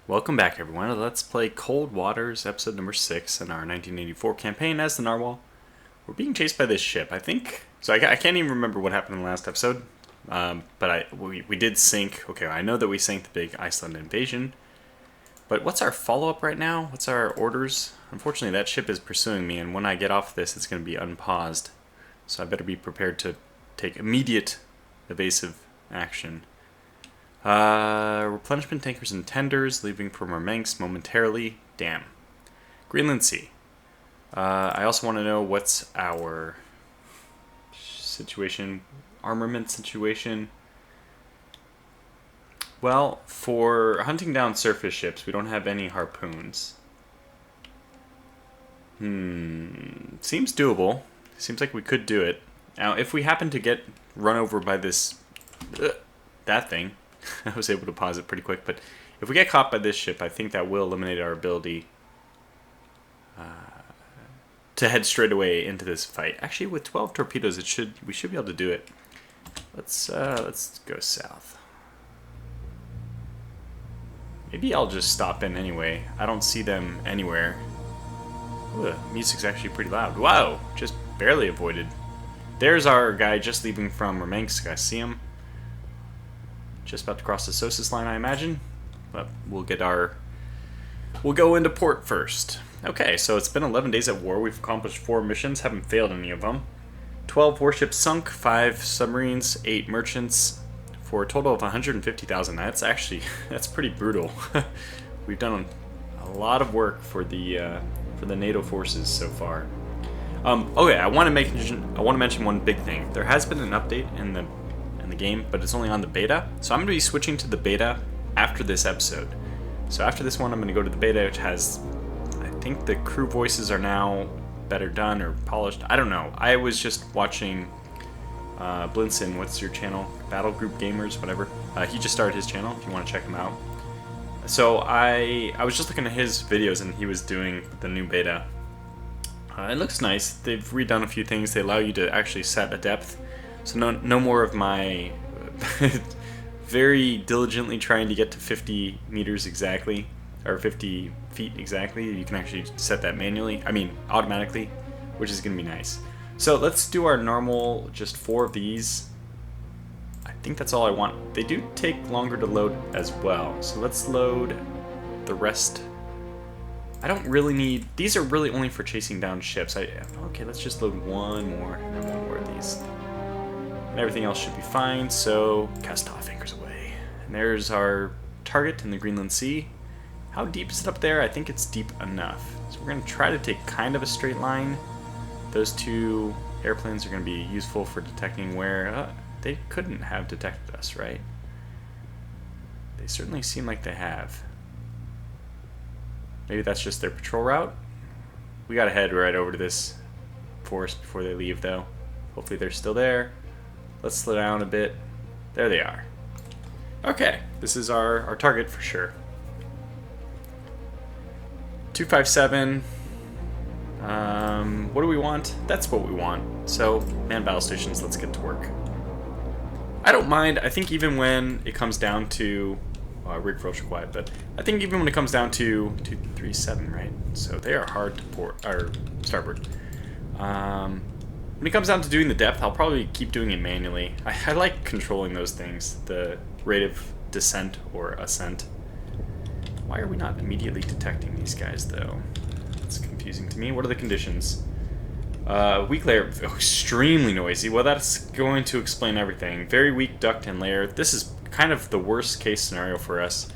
Welcome back, everyone. Let's play Cold Waters, episode number 6 in our 1984 campaign as the Narwhal. We're being chased by this ship, I think. So I can't even remember what happened in the last episode. But we did sink. Okay, I know that we sank the big Iceland invasion. But what's our follow-up right now? What's our orders? Unfortunately, that ship is pursuing me, and when I get off this, it's going to be unpaused. So I better be prepared to take immediate evasive action. Replenishment tankers and tenders, leaving for Murmansk momentarily. Damn. Greenland Sea. I also want to know what's our situation, armament situation. Well, for hunting down surface ships, we don't have any harpoons. Seems doable. Seems like we could do it. Now, if we happen to get run over by this, that thing, I was able to pause it pretty quick, but if we get caught by this ship, I think that will eliminate our ability to head straight away into this fight. Actually, with 12 torpedoes, we should be able to do it. Let's go south. Maybe I'll just stop in anyway. I don't see them anywhere. Ooh, the music's actually pretty loud. Wow, just barely avoided. There's our guy just leaving from Murmansk. I see him. Just about to cross the Sosis line, I imagine. But we'll go into port first. Okay, so it's been 11 days at war. We've accomplished 4 missions, haven't failed any of them. 12 warships sunk, 5 submarines, 8 merchants, for a total of 150,000. That's pretty brutal. We've done a lot of work for the NATO forces so far. Okay, I want to mention one big thing. There has been an update in the game, but it's only on the beta. So I'm going to be switching to the beta after this episode. So after this one, I'm going to go to the beta, which has, I think the crew voices are now better done or polished. I don't know. I was just watching Blinson, what's your channel? Battle Group Gamers, whatever. He just started his channel, if you want to check him out. So I was just looking at his videos, and he was doing the new beta. It looks nice. They've redone a few things. They allow you to actually set a depth. So no more of my very diligently trying to get to 50 meters exactly, or 50 feet exactly. You can actually set that manually, automatically, which is going to be nice. So let's do our normal, just 4 of these. I think that's all I want. They do take longer to load as well. So let's load the rest. I don't really need, these are really only for chasing down ships. Okay, let's just load one more, and then one more of these. And everything else should be fine, so cast off, anchors away. And there's our target in the Greenland Sea. How deep is it up there? I think it's deep enough. So we're going to try to take kind of a straight line. Those 2 airplanes are going to be useful for detecting where... they couldn't have detected us, right? They certainly seem like they have. Maybe that's just their patrol route. We got to head right over to this force before they leave, though. Hopefully they're still there. Let's slow down a bit. There they are. Okay, this is our target for sure. 257. What do we want? That's what we want. So, man battle stations, let's get to work. I don't mind. I think even when it comes down to... rig approach required, but I think even when it comes down to 237, right? So they are hard to port, or starboard. When it comes down to doing the depth, I'll probably keep doing it manually. I like controlling those things, the rate of descent or ascent. Why are we not immediately detecting these guys, though? It's confusing to me. What are the conditions? Weak layer, extremely noisy. Well, that's going to explain everything. Very weak duct and layer. This is kind of the worst case scenario for us.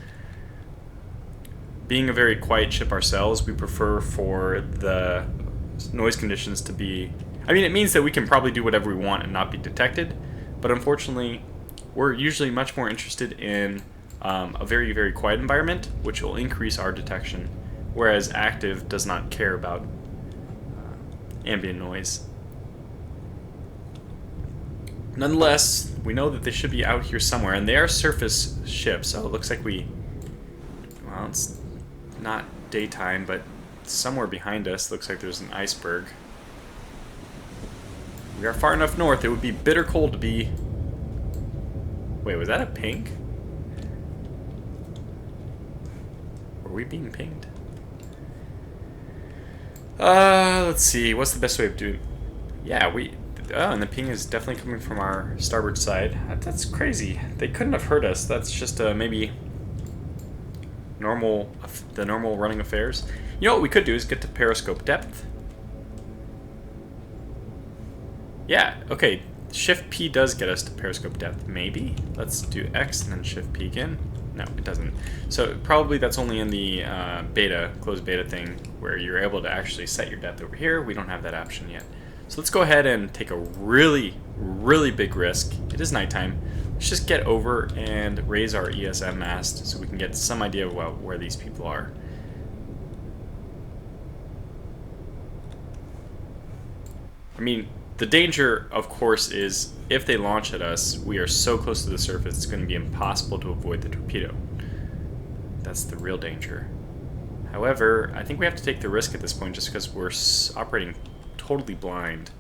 Being a very quiet ship ourselves, we prefer for the noise conditions to be... it means that we can probably do whatever we want and not be detected, but unfortunately, we're usually much more interested in a very, very quiet environment, which will increase our detection, whereas active does not care about ambient noise. Nonetheless, we know that they should be out here somewhere, and they are surface ships, so it looks like well, it's not daytime, but somewhere behind us looks like there's an iceberg. We are far enough north, it would be bitter cold to be... Wait, was that a pink? Were we being pinged? Let's see. What's the best way of doing... Yeah, we... Oh, and the ping is definitely coming from our starboard side. That's crazy. They couldn't have heard us. That's just maybe the normal running affairs. You know what we could do is get to periscope depth. Yeah, okay. Shift P does get us to periscope depth, maybe. Let's do X and then Shift P again. No, it doesn't. So probably that's only in the closed beta thing, where you're able to actually set your depth over here. We don't have that option yet. So let's go ahead and take a really, really big risk. It is nighttime. Let's just get over and raise our ESM mast so we can get some idea of where these people are. I mean, the danger, of course, is if they launch at us, we are so close to the surface, it's going to be impossible to avoid the torpedo. That's the real danger. However, I think we have to take the risk at this point just because we're operating totally blind.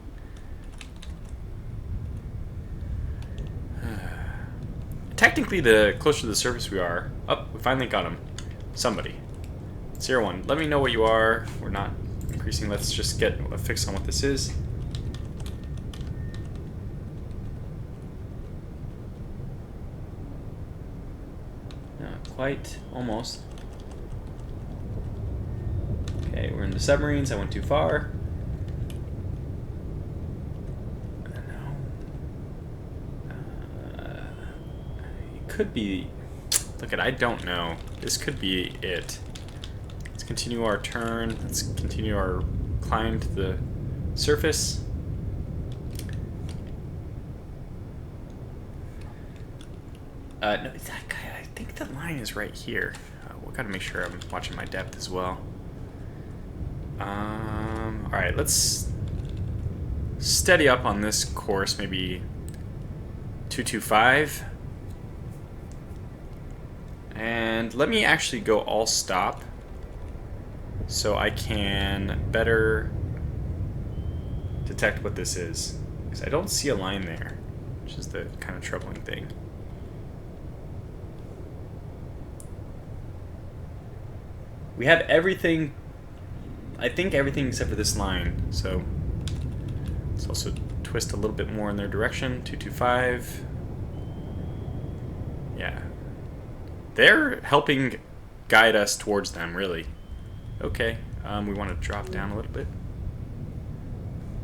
Technically, the closer to the surface we are... Oh, we finally got him. Somebody. 01. Let me know what you are. We're not increasing. Let's just get a fix on what this is. Not quite. Almost. Okay, we're in the submarines. I went too far. Could be... Look, I don't know. This could be it. Let's continue our turn. Let's continue our climb to the surface. No, that guy, I think the line is right here. We've got to make sure I'm watching my depth as well. Alright, let's steady up on this course, maybe 225. And let me actually go all stop so I can better detect what this is. Because I don't see a line there, which is the kind of troubling thing. We have everything, I think everything except for this line, so let's also twist a little bit more in their direction. 225. Yeah. They're helping guide us towards them, really. Okay, we want to drop down a little bit.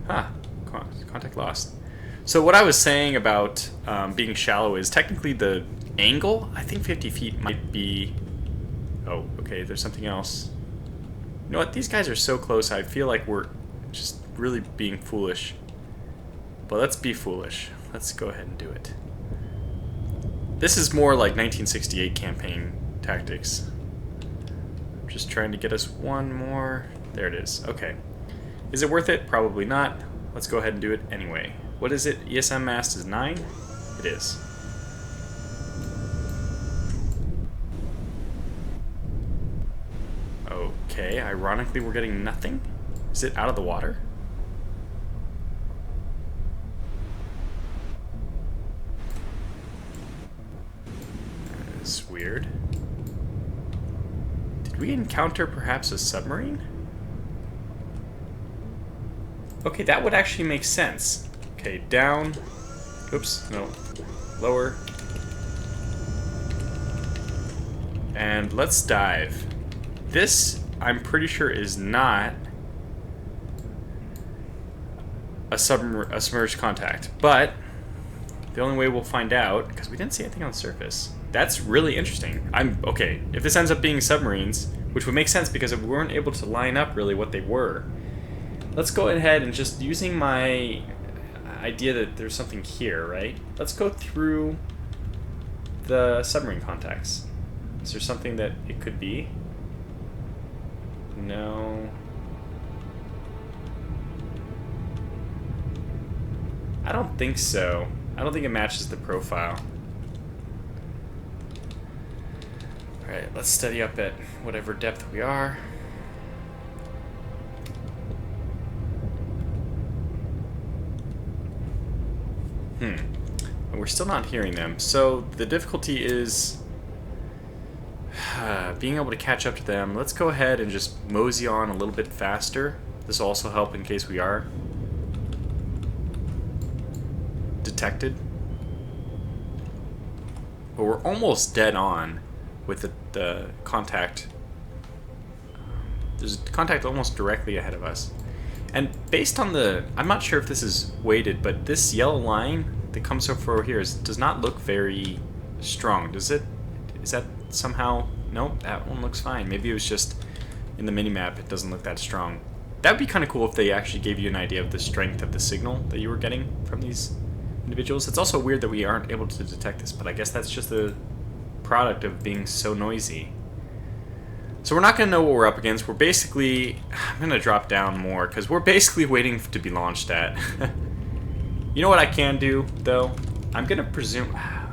Contact lost. So what I was saying about being shallow is technically the angle. I think 50 feet might be... Oh, okay, there's something else. You know what? These guys are so close, I feel like we're just really being foolish. But let's be foolish. Let's go ahead and do it. This is more like 1968 campaign tactics. I'm just trying to get us one more. There it is. Okay. Is it worth it? Probably not. Let's go ahead and do it anyway. What is it? ESM mast is 9? It is. Okay, ironically we're getting nothing. Is it out of the water? That's weird. Did we encounter perhaps a submarine? Okay, that would actually make sense. Okay, down. Oops, no. Lower. And let's dive. This, I'm pretty sure, is not a submerged contact. But the only way we'll find out, because we didn't see anything on the surface. That's really interesting. Okay, if this ends up being submarines, which would make sense because if we weren't able to line up really what they were. Let's go ahead and just using my idea that there's something here, right? Let's go through the submarine contacts. Is there something that it could be? No. I don't think so. I don't think it matches the profile. Alright, let's steady up at whatever depth we are. We're still not hearing them. So the difficulty is... being able to catch up to them. Let's go ahead and just mosey on a little bit faster. This will also help in case we are detected. But we're almost dead on with the contact. There's contact almost directly ahead of us. And based on the... I'm not sure if this is weighted, but this yellow line that comes over here does not look very strong. Does it? Is that somehow... Nope, that one looks fine. Maybe it was just in the minimap it doesn't look that strong. That would be kind of cool if they actually gave you an idea of the strength of the signal that you were getting from these individuals. It's also weird that we aren't able to detect this, but I guess that's just the product of being so noisy. So we're not going to know what we're up against. We're basically... I'm going to drop down more, because we're basically waiting to be launched at. You know what I can do, though? I'm going to presume... Wow.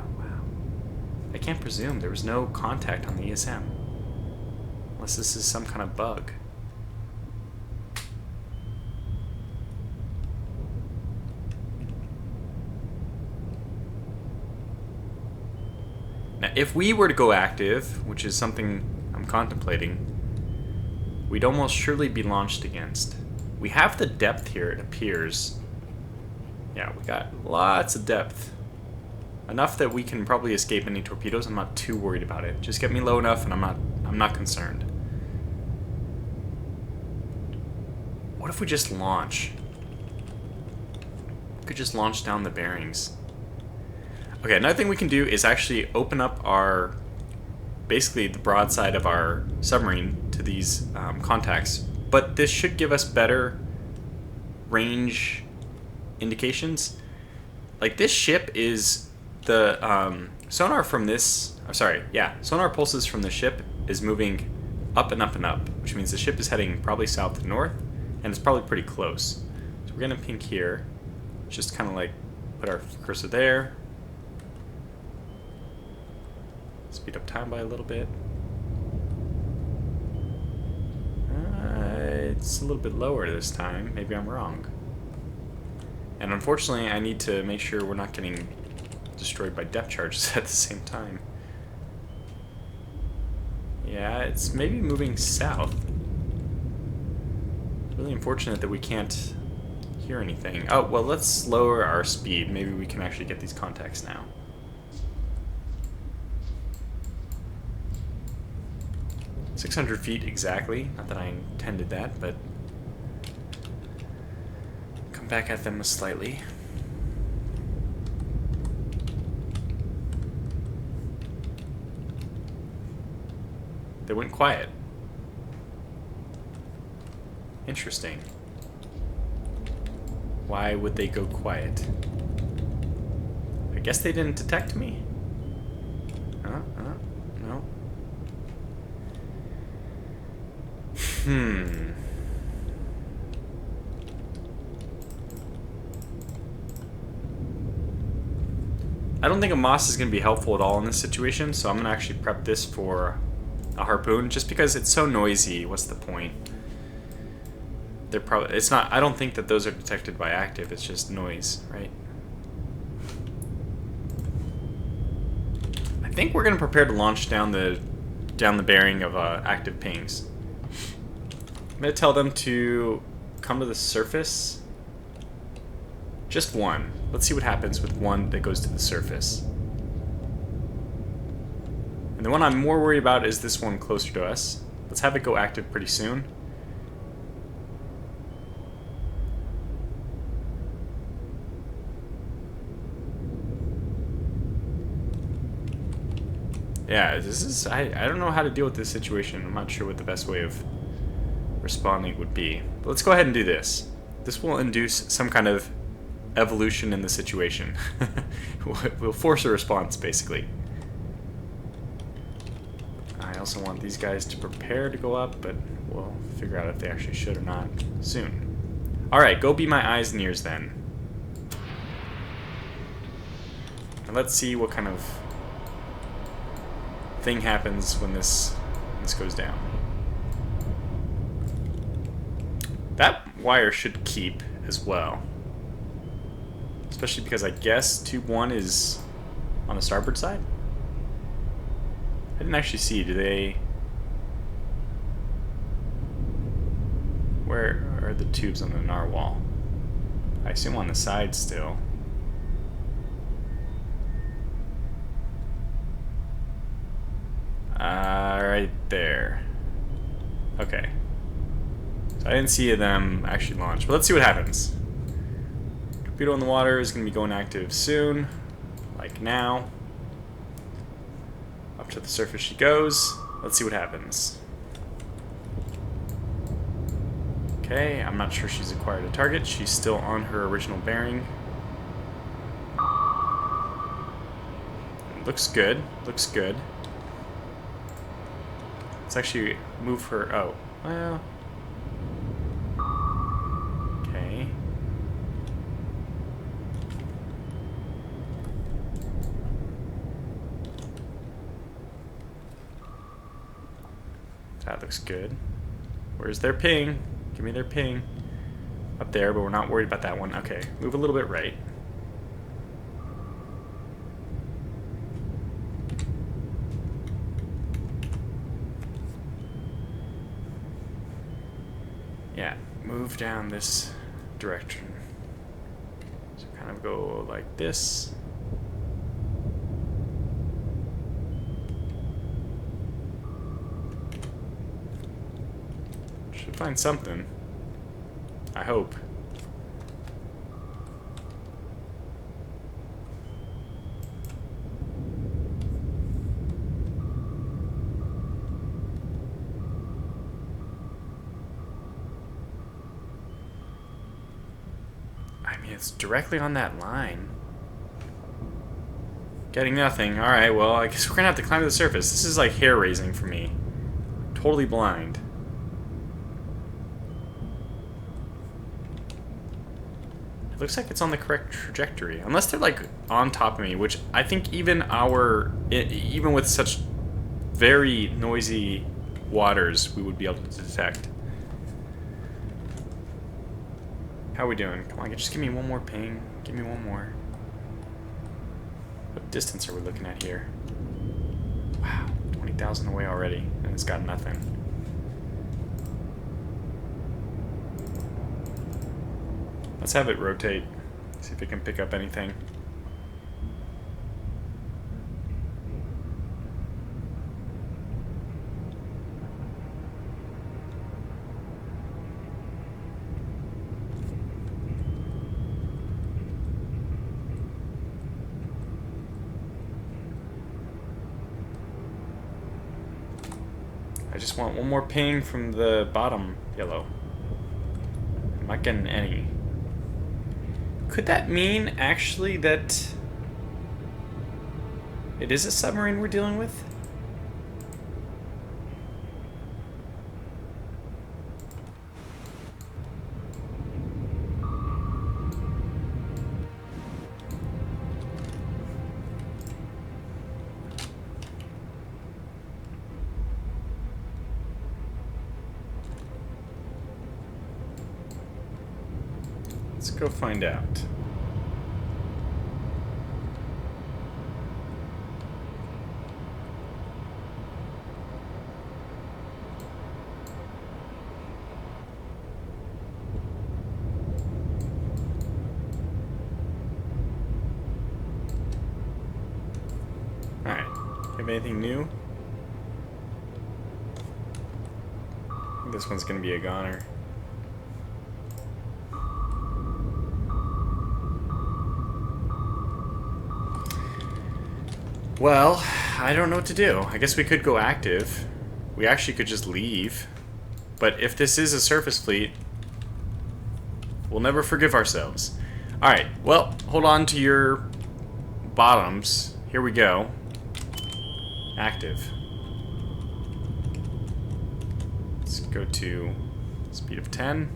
I can't presume. There was no contact on the ESM. Unless this is some kind of bug. Now, if we were to go active, which is something I'm contemplating, we'd almost surely be launched against. We have the depth here, it appears. Yeah, we got lots of depth. Enough that we can probably escape any torpedoes. I'm not too worried about it. Just get me low enough and I'm not concerned. What if we just launch? We could just launch down the bearings. Okay, another thing we can do is actually open up our, basically the broadside of our submarine to these contacts. But this should give us better range indications. Like this ship is the sonar from this, sonar pulses from the ship is moving up and up and up, which means the ship is heading probably south to north, and it's probably pretty close. So we're gonna ping here, just kind of like put our cursor there. Speed up time by a little bit. It's a little bit lower this time. Maybe I'm wrong. And unfortunately, I need to make sure we're not getting destroyed by depth charges at the same time. Yeah, it's maybe moving south. Really unfortunate that we can't hear anything. Oh, well, let's lower our speed. Maybe we can actually get these contacts now. .600 feet exactly. Not that I intended that, but come back at them slightly. They went quiet. Interesting. Why would they go quiet? I guess they didn't detect me. No. I don't think a Moss is going to be helpful at all in this situation, so I'm going to actually prep this for a harpoon, just because it's so noisy. What's the point? They're probably... It's not... I don't think that those are detected by active, it's just noise, right? I think we're going to prepare to launch down the bearing of active pings. I'm going to tell them to come to the surface. Just one. Let's see what happens with one that goes to the surface. And the one I'm more worried about is this one closer to us. Let's have it go active pretty soon. Yeah, this is... I don't know how to deal with this situation. I'm not sure what the best way of responding would be. But let's go ahead and do this. This will induce some kind of evolution in the situation. We'll force a response, basically. I also want these guys to prepare to go up, but we'll figure out if they actually should or not soon. Alright, go be my eyes and ears then. And let's see what kind of thing happens when this goes down. That wire should keep as well. Especially because I guess tube 1 is on the starboard side. I didn't actually see. Do they... Where are the tubes on the narwhal? I assume on the side still. Right there. Okay. So I didn't see them actually launch, but let's see what happens. Torpedo in the water is going to be going active soon, like now. Up to the surface she goes. Let's see what happens. Okay, I'm not sure she's acquired a target. She's still on her original bearing. Looks good. Looks good. Let's actually move her. Oh, well. Okay. That looks good. Where's their ping? Give me their ping. Up there, but we're not worried about that one. Okay, move a little bit right. Yeah, move down this direction. So kind of go like this. Should find something. I hope. I mean, it's directly on that line. Getting nothing. Alright, well, I guess we're gonna have to climb to the surface. This is like hair-raising for me. Totally blind. It looks like it's on the correct trajectory. Unless they're like on top of me, which I think even even with such very noisy waters, we would be able to detect. How are we doing? Come on, just give me one more ping. Give me one more. What distance are we looking at here? Wow, 20,000 away already, and it's got nothing. Let's have it rotate. See if it can pick up anything. I just want one more ping from the bottom yellow. I'm not getting any. Could that mean, actually, that it is a submarine we're dealing with? Let's go find out. Alright, have anything new? I think this one's gonna be a goner. Well, I don't know what to do. I guess we could go active. We actually could just leave. But if this is a surface fleet, we'll never forgive ourselves. Alright, well, hold on to your bottoms. Here we go. Active. Let's go to speed of 10.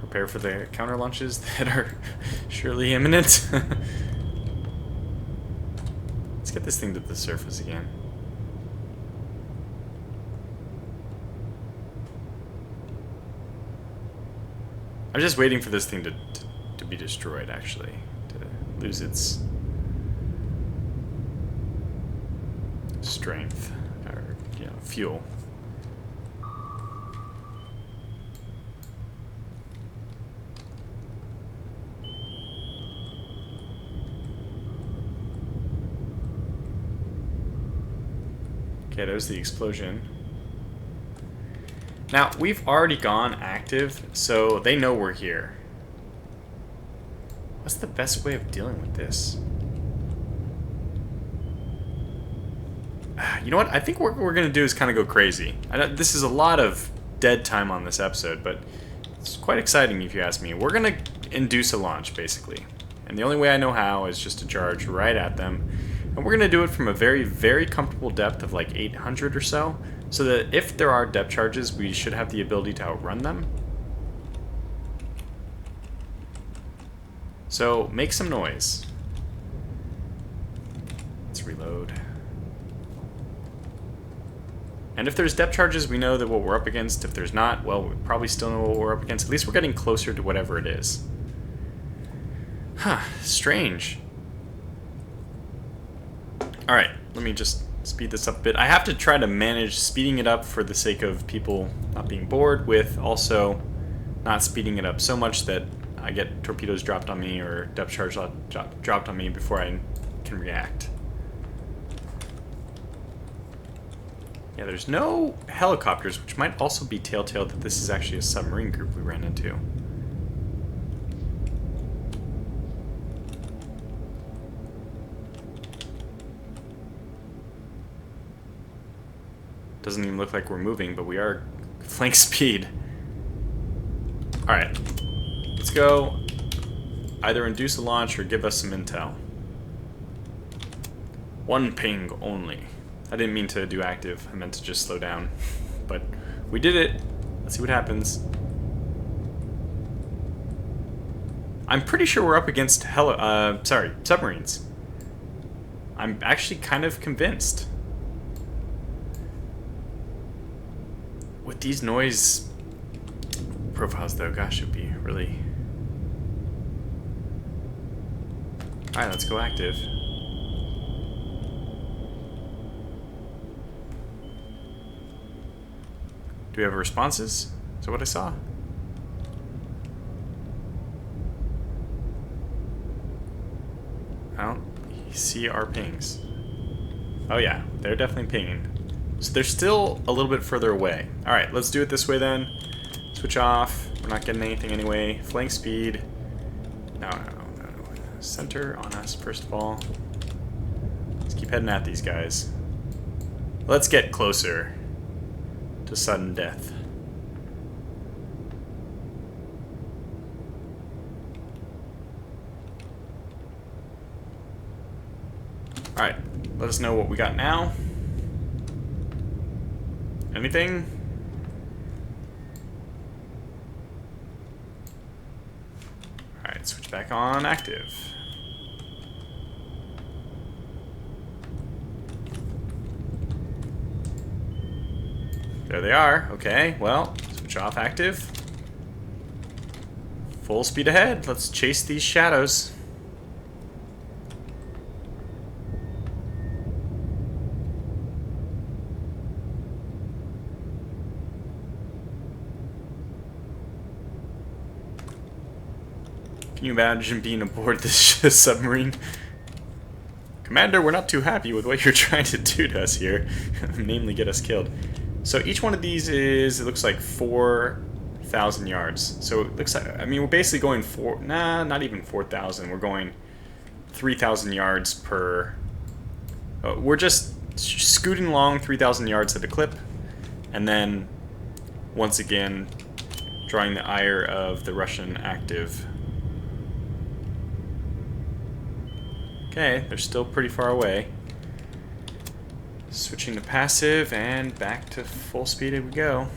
Prepare for the counter launches that are surely imminent. Let's get this thing to the surface again. I'm just waiting for this thing to be destroyed, actually. lose its strength or fuel. Okay, there's the explosion. Now, we've already gone active, so they know we're here. What's the best way of dealing with this? You know what? I think what we're going to do is kind of go crazy. This is a lot of dead time on this episode, but it's quite exciting if you ask me. We're going to induce a launch, basically. And the only way I know how is just to charge right at them. And we're going to do it from a very, very comfortable depth of like 800 or so that if there are depth charges, we should have the ability to outrun them. So, make some noise. Let's reload. And if there's depth charges, we know that what we're up against. If there's not, well, we probably still know what we're up against. At least we're getting closer to whatever it is. Huh, strange. Alright, let me just speed this up a bit. I have to try to manage speeding it up for the sake of people not being bored, with also not speeding it up so much that I get torpedoes dropped on me or depth charge dropped on me before I can react. Yeah, there's no helicopters, which might also be telltale that this is actually a submarine group we ran into. Doesn't even look like we're moving, but we are flank speed. Alright, let's go either induce a launch or give us some intel. One ping only. I didn't mean to do active, I meant to just slow down. But we did it. Let's see what happens. I'm pretty sure we're up against submarines. I'm actually kind of convinced. With these noise profiles, though, gosh, it'd be really... Alright, let's go active. Do we have responses? Is that what I saw? I don't see our pings. Oh yeah, they're definitely pinging. So they're still a little bit further away. Alright, let's do it this way then. Switch off. We're not getting anything anyway. Flank speed. No. Center on us, first of all. Let's keep heading at these guys. Let's get closer to sudden death. Alright, let us know what we got now. Anything? Alright, switch back on active. There they are. Okay, well, switch off active. Full speed ahead. Let's chase these shadows. Can you imagine being aboard this submarine? Commander, we're not too happy with what you're trying to do to us here. Namely, get us killed. So each one of these is, it looks like 4,000 yards. So it looks like, I mean, we're basically going not even 4,000. We're going 3,000 yards per... we're just scooting along 3,000 yards at a clip. And then, once again, drawing the ire of the Russian active. Okay, they're still pretty far away. Switching to passive, and back to full speed we go.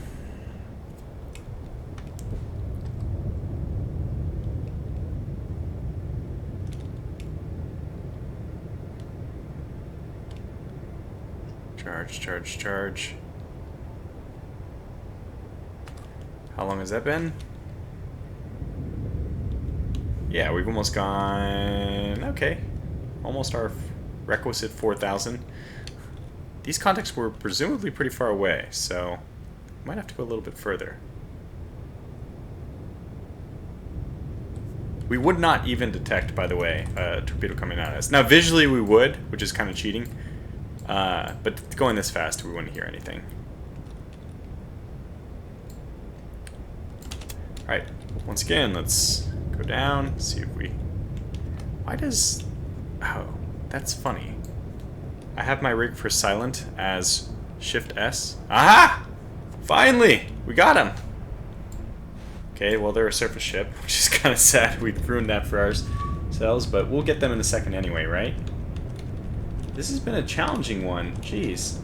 Charge. How long has that been? Yeah, we've almost gone... Okay. Almost our requisite 4,000. These contacts were presumably pretty far away, so... might have to go a little bit further. We would not even detect, by the way, a torpedo coming at us. Now, visually we would, which is kind of cheating. But going this fast, we wouldn't hear anything. Alright, once again, let's go down, see if we... Why does... Oh, that's funny. I have my rig for silent as Shift S. Aha! Finally! We got him! Okay, well, they're a surface ship, which is kind of sad. We've ruined that for ourselves, but we'll get them in a second anyway, right? This has been a challenging one. Jeez.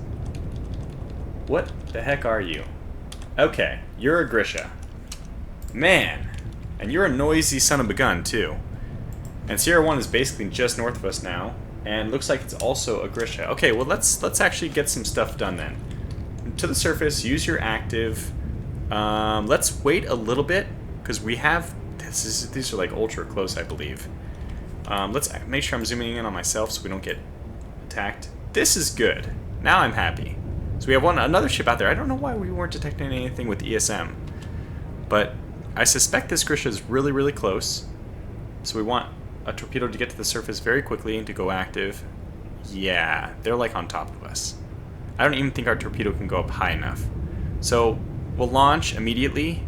What the heck are you? Okay, you're a Grisha. Man! And you're a noisy son of a gun, too. And Sierra 1 is basically just north of us now, and looks like it's also a Grisha. Okay, well, let's actually get some stuff done then. To the surface, use your active. Let's wait a little bit, because we have... These are like ultra close, I believe. Let's make sure I'm zooming in on myself so we don't get attacked. This is good. Now I'm happy. So we have another ship out there. I don't know why we weren't detecting anything with ESM. But I suspect this Grisha is really, really close. So we want a torpedo to get to the surface very quickly and to go active. Yeah, they're like on top of us. I don't even think our torpedo can go up high enough. So we'll launch immediately.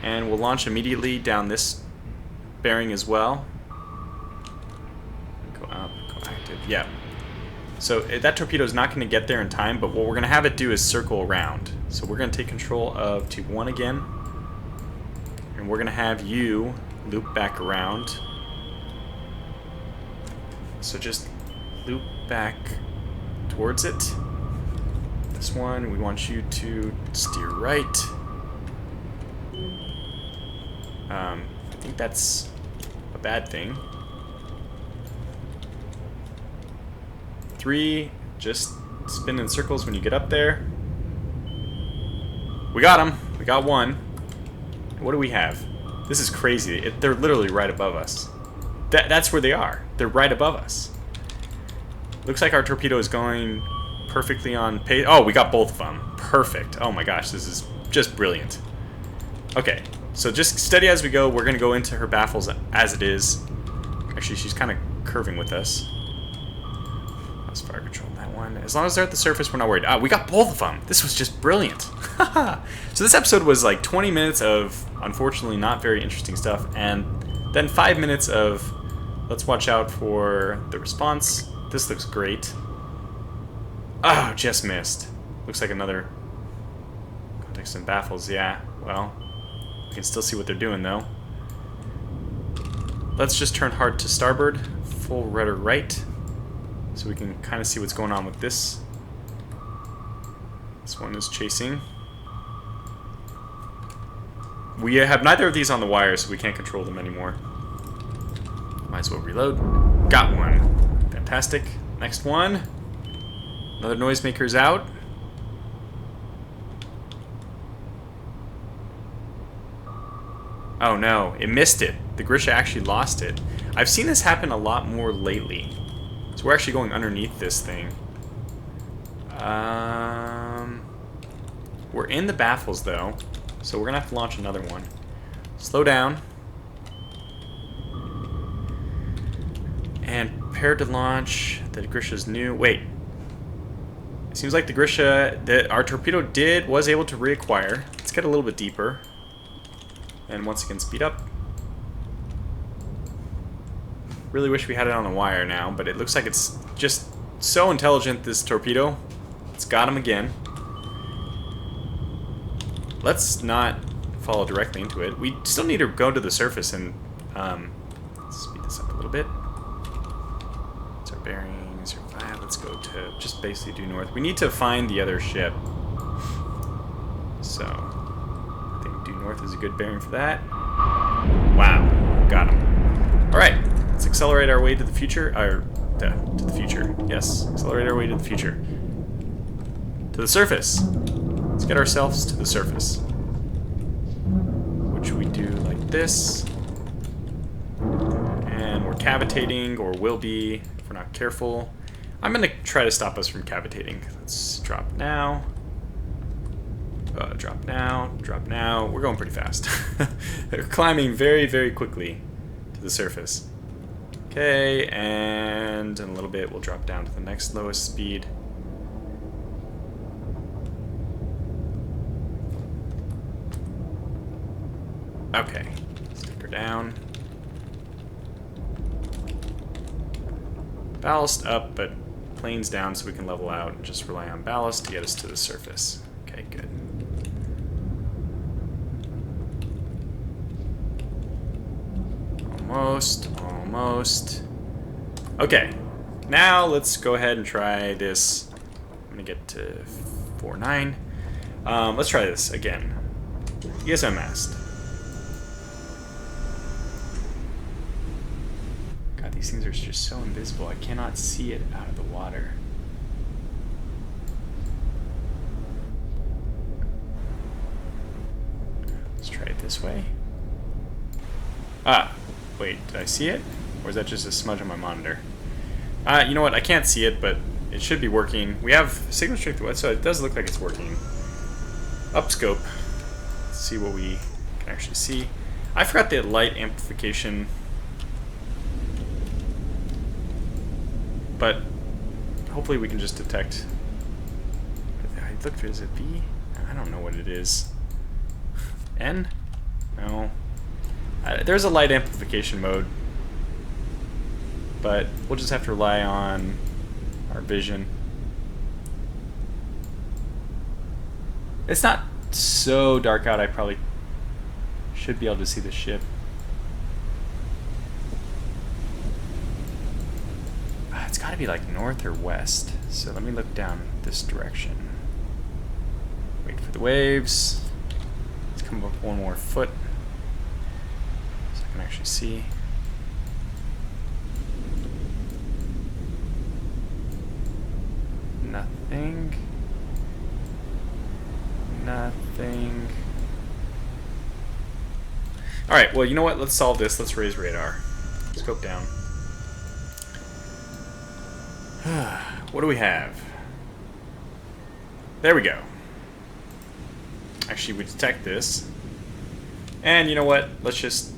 And we'll launch immediately down this bearing as well. Go up, go active. Yeah. So that torpedo is not going to get there in time, but what we're going to have it do is circle around. So we're going to take control of Tube 1 again. And we're going to have you loop back around. So just loop back towards it. This one, we want you to steer right. I think that's a bad thing. 3, just spin in circles when you get up there. We got him. We got one. What do we have? This is crazy. They're literally right above us. That's where they are. They're right above us. Looks like our torpedo is going perfectly on pace. Oh, we got both of them. Perfect. Oh my gosh, this is just brilliant. Okay, so just steady as we go. We're going to go into her baffles as it is. Actually, she's kind of curving with us. Let's fire control that one. As long as they're at the surface, we're not worried. Ah, we got both of them. This was just brilliant. So this episode was like 20 minutes of, unfortunately, not very interesting stuff. And then 5 minutes of, let's watch out for the response. This looks great. Oh, just missed. Looks like another context and baffles. Yeah, well, we can still see what they're doing, though. Let's just turn hard to starboard, full rudder right, so we can kind of see what's going on with this. This one is chasing. We have neither of these on the wire, so we can't control them anymore. Might as well reload. Got one. Fantastic. Next one. Another noisemaker's out. Oh no, it missed it. The Grisha actually lost it. I've seen this happen a lot more lately. So we're actually going underneath this thing. We're in the baffles though, so we're gonna have to launch another one. Slow down. And prepare to launch. The Grisha's new. Wait. It seems like the Grisha that our torpedo was able to reacquire. Let's get a little bit deeper. And once again, speed up. Really wish we had it on the wire now, but it looks like it's just so intelligent, this torpedo. It's got him again. Let's not follow directly into it. We still need to go to the surface and let's speed this up a little bit. It's our bearings. Let's go to just basically due north. We need to find the other ship. So I think due north is a good bearing for that. Wow, got him. All right. Let's accelerate our way to the future, to the future, yes. Accelerate our way to the future. To the surface. Let's get ourselves to the surface. Which we do like with this. And we're cavitating, or will be, if we're not careful. I'm going to try to stop us from cavitating. Let's drop now. Drop now, drop now. We're going pretty fast. They're climbing very, very quickly to the surface. Okay, and in a little bit we'll drop down to the next lowest speed. Okay, stick her down. Ballast up, but planes down so we can level out and just rely on ballast to get us to the surface. Okay, good. Almost, almost. Okay, now let's go ahead and try this. I'm gonna get to 4.9. Let's try this again. ESM mast. God, these things are just so invisible. I cannot see it out of the water. Let's try it this way. Ah, wait, did I see it? Or is that just a smudge on my monitor? You know what, I can't see it, but it should be working. We have signal strength, so it does look like it's working. Up scope. Let's see what we can actually see. I forgot the light amplification. But hopefully we can just detect. Look, is it B? I don't know what it is. N? No. There's a light amplification mode, but we'll just have to rely on our vision. It's not so dark out, I probably should be able to see the ship. It's got to be like north or west, so let me look down this direction. Wait for the waves. Let's come up one more foot so I can actually see. Nothing. Nothing. Alright, well, you know what? Let's solve this. Let's raise radar. Scope down. What do we have? There we go. Actually, we detect this. And you know what? Let's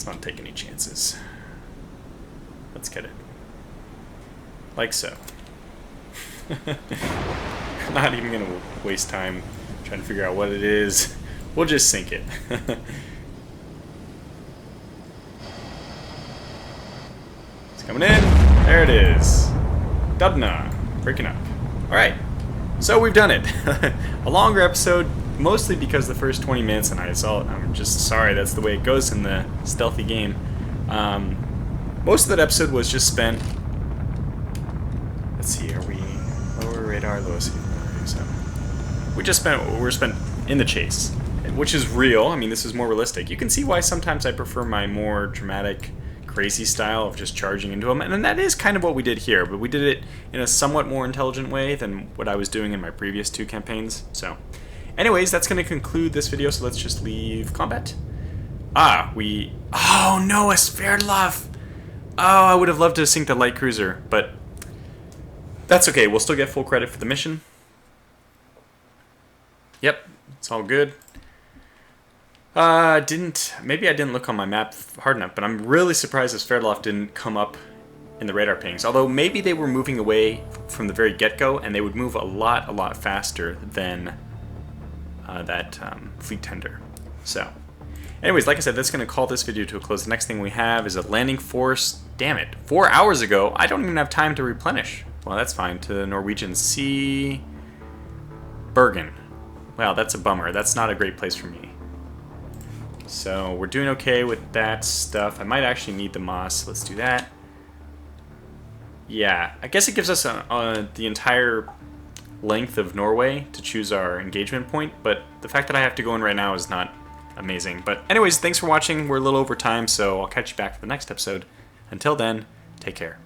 not take any chances. Let's get it. Like so. Not even going to waste time trying to figure out what it is. We'll just sink it. It's coming in. There it is. Dubna. Breaking up. Alright. So we've done it. A longer episode, mostly because the first 20 minutes and I'm just sorry, that's the way it goes in the stealthy game. Most of that episode was just spent. Let's see, are we lower radar, lowest? So we're spent in the chase, which is real. I mean, this is more realistic. You can see why sometimes I prefer my more dramatic, crazy style of just charging into them, and that is kind of what we did here, but we did it in a somewhat more intelligent way than what I was doing in my previous two campaigns. So anyways, that's going to conclude this video, so let's just leave combat. Oh no, a Sverdlov! Oh, I would have loved to sink the light cruiser, but that's okay, we'll still get full credit for the mission. Yep, it's all good. Maybe I didn't look on my map hard enough, but I'm really surprised that Sverdlov didn't come up in the radar pings. Although maybe they were moving away from the very get-go, and they would move a lot faster than that fleet tender. So, anyways, like I said, that's going to call this video to a close. The next thing we have is a landing force. Damn it, 4 hours ago, I don't even have time to replenish. Well, that's fine. To the Norwegian Sea... Bergen. Wow, that's a bummer. That's not a great place for me. So we're doing okay with that stuff. I might actually need the Moss. Let's do that. Yeah, I guess it gives us the entire length of Norway to choose our engagement point, but the fact that I have to go in right now is not amazing. But anyways, thanks for watching. We're a little over time, so I'll catch you back for the next episode. Until then, take care.